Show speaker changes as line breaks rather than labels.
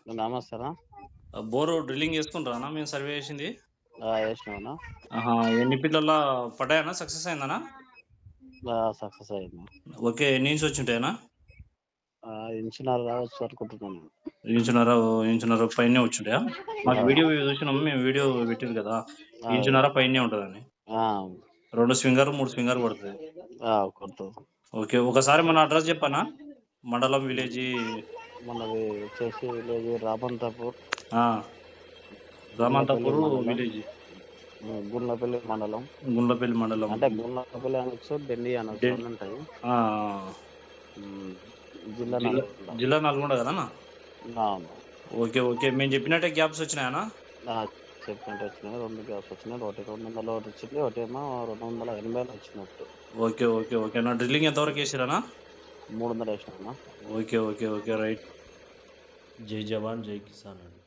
నమస్తేనా.
Bore drilling చేసుకుంటారా మేము సర్వే చేసింది?
వేసినామన్నా.
ఆహా! ఎన్ని ఫీట్లల్లా పడ్డాయన్నా? సక్సెస్ అయిందన్నా?
సక్సెస్ అయింది.
ఓకే. ఎన్ని ఇంచ్ వచ్చుంటాయన్నా?
ఇంచున్నర రావచ్చు అనుకుంటున్నాను.
ఇంచున్నర పైనే వచ్చుంటాయా? మాకు వీడియో చూసినాము మేము, వీడియో పెట్టిర్రు కదా! ఇంచున్నర పైనే ఉంటదని. 2 స్వింగర్, 3 స్వింగర్ పడుతది.
కొడుతుంది.
ఓకే. ఒకసారి మన అడ్రస్ చెప్పన్నా? మండలం, విలేజీ?
మనది వచ్చేసి విలేజ్ రామంతాపూర్.
రామంతాపూర్ విలేజ్.
గుండ్లపల్లి మండలం.
గుండ్లపల్లి మండలం.
అంటే గుండ్లపల్లి అనొచ్చు, డెండి అనొచ్చు, అన్నీ ఉంటాయి.
జిల్లా నల్గొండ కదన్నా?
అవును.
ఓకే. ఓకే. మేము చెప్పినట్టే గ్యాప్స్ వచ్చినాయన్నా?
చెప్పినట్టు వచ్చినాయి. 2 గ్యాప్స్ వచ్చినాయి. ఒకటి 200 వచ్చింది, ఒకటేమో 280 వచ్చినట్టు.
ఓకే. ఓకే. ఓకే. నా డ్రిల్లింగ్ ఎంతవరకు వేసిరన్నా?
300 వేసినా.
ఓకే. ఓకే. ఓకే. రైట్.
జై జవాన్ జై కిసాన్ అండి.